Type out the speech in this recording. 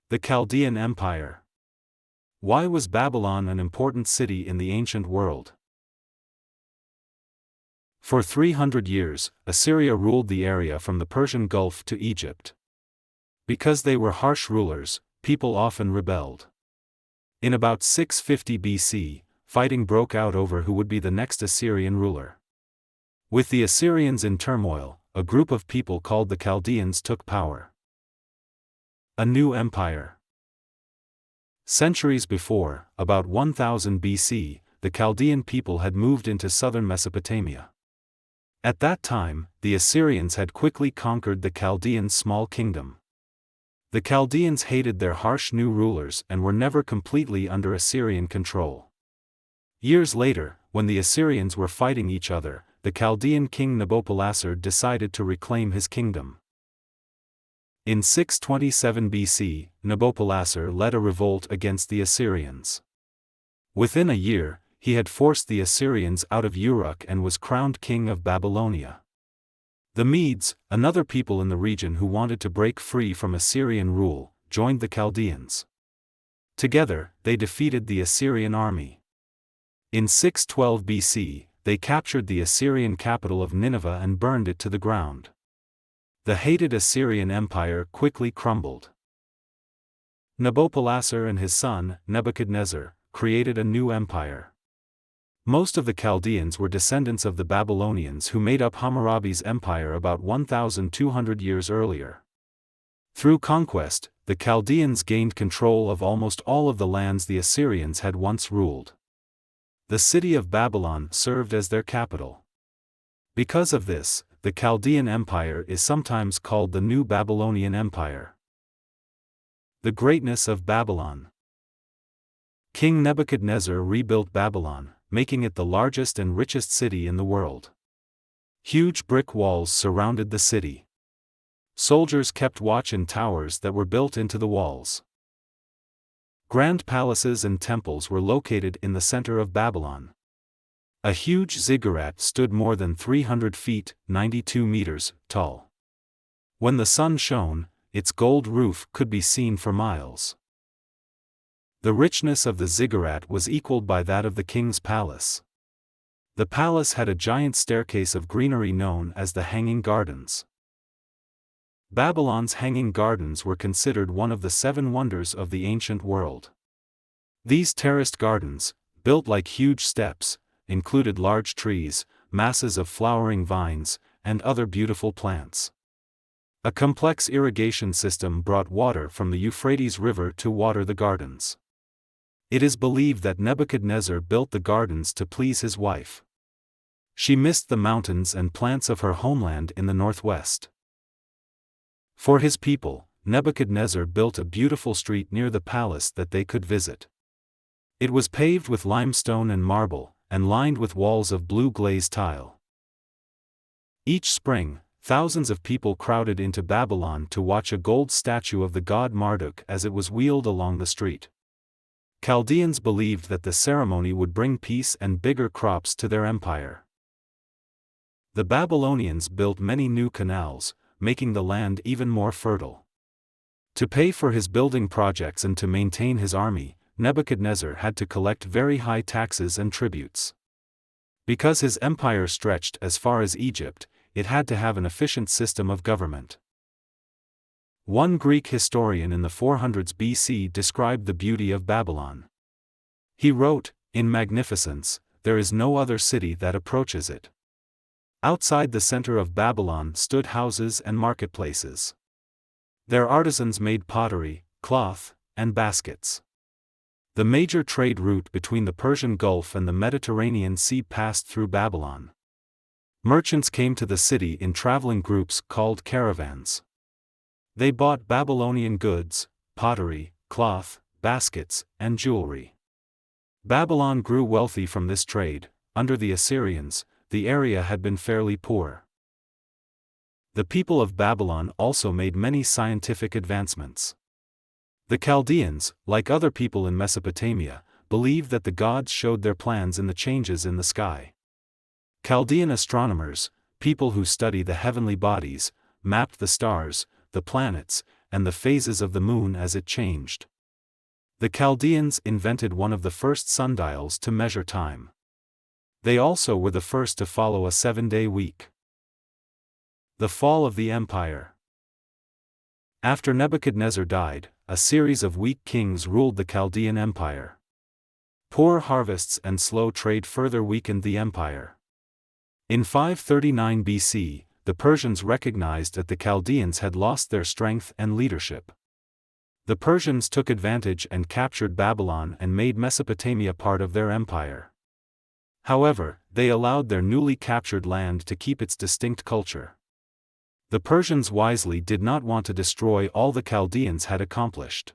The Chaldean Empire. Why was Babylon an important city in the ancient world? For 300 years, Assyria ruled the area from the Persian Gulf to Egypt. Because they were harsh rulers, people often rebelled. In about 650 BC, fighting broke out over who would be the next Assyrian ruler. With the Assyrians in turmoil, a group of people called the Chaldeans took power. A new empire. Centuries before, about 1000 BC, the Chaldean people had moved into southern Mesopotamia. At that time, the Assyrians had quickly conquered the Chaldeans' small kingdom. The Chaldeans hated their harsh new rulers and were never completely under Assyrian control. Years later, when the Assyrians were fighting each other, the Chaldean king Nabopolassar decided to reclaim his kingdom. In 627 BC, Nabopolassar led a revolt against the Assyrians. Within a year, he had forced the Assyrians out of Uruk and was crowned king of Babylonia. The Medes, another people in the region who wanted to break free from Assyrian rule, joined the Chaldeans. Together, they defeated the Assyrian army. In 612 BC, they captured the Assyrian capital of Nineveh and burned it to the ground. The hated Assyrian Empire quickly crumbled. Nabopolassar and his son, Nebuchadnezzar, created a new empire. Most of the Chaldeans were descendants of the Babylonians who made up Hammurabi's empire about 1,200 years earlier. Through conquest, the Chaldeans gained control of almost all of the lands the Assyrians had once ruled. The city of Babylon served as their capital. Because of this, the Chaldean Empire is sometimes called the Neo-Babylonian Empire. The greatness of Babylon. King Nebuchadnezzar rebuilt Babylon, making it the largest and richest city in the world. Huge brick walls surrounded the city. Soldiers kept watch in towers that were built into the walls. Grand palaces and temples were located in the center of Babylon. A huge ziggurat stood more than 300 feet, 92 meters, tall. When the sun shone, its gold roof could be seen for miles. The richness of the ziggurat was equaled by that of the king's palace. The palace had a giant staircase of greenery known as the Hanging Gardens. Babylon's Hanging Gardens were considered one of the 7 wonders of the ancient world. These terraced gardens, built like huge steps, included large trees, masses of flowering vines, and other beautiful plants. A complex irrigation system brought water from the Euphrates River to water the gardens. It is believed that Nebuchadnezzar built the gardens to please his wife. She missed the mountains and plants of her homeland in the northwest. For his people, Nebuchadnezzar built a beautiful street near the palace that they could visit. It was paved with limestone and marble, and lined with walls of blue glazed tile. Each spring, thousands of people crowded into Babylon to watch a gold statue of the god Marduk as it was wheeled along the street. Chaldeans believed that the ceremony would bring peace and bigger crops to their empire. The Babylonians built many new canals, making the land even more fertile. To pay for his building projects and to maintain his army, Nebuchadnezzar had to collect very high taxes and tributes. Because his empire stretched as far as Egypt, it had to have an efficient system of government. One Greek historian in the 400s BC described the beauty of Babylon. He wrote, "In magnificence, there is no other city that approaches it." Outside the center of Babylon stood houses and marketplaces. Their artisans made pottery, cloth, and baskets. The major trade route between the Persian Gulf and the Mediterranean Sea passed through Babylon. Merchants came to the city in traveling groups called caravans. They bought Babylonian goods, pottery, cloth, baskets, and jewelry. Babylon grew wealthy from this trade. Under the Assyrians, the area had been fairly poor. The people of Babylon also made many scientific advancements. The Chaldeans, like other people in Mesopotamia, believed that the gods showed their plans in the changes in the sky. Chaldean astronomers, people who study the heavenly bodies, mapped the stars, the planets, and the phases of the moon as it changed. The Chaldeans invented one of the first sundials to measure time. They also were the first to follow a 7-day week. The fall of the empire. After Nebuchadnezzar died, a series of weak kings ruled the Chaldean Empire. Poor harvests and slow trade further weakened the empire. In 539 BC, the Persians recognized that the Chaldeans had lost their strength and leadership. The Persians took advantage and captured Babylon and made Mesopotamia part of their empire. However, they allowed their newly captured land to keep its distinct culture. The Persians wisely did not want to destroy all the Chaldeans had accomplished.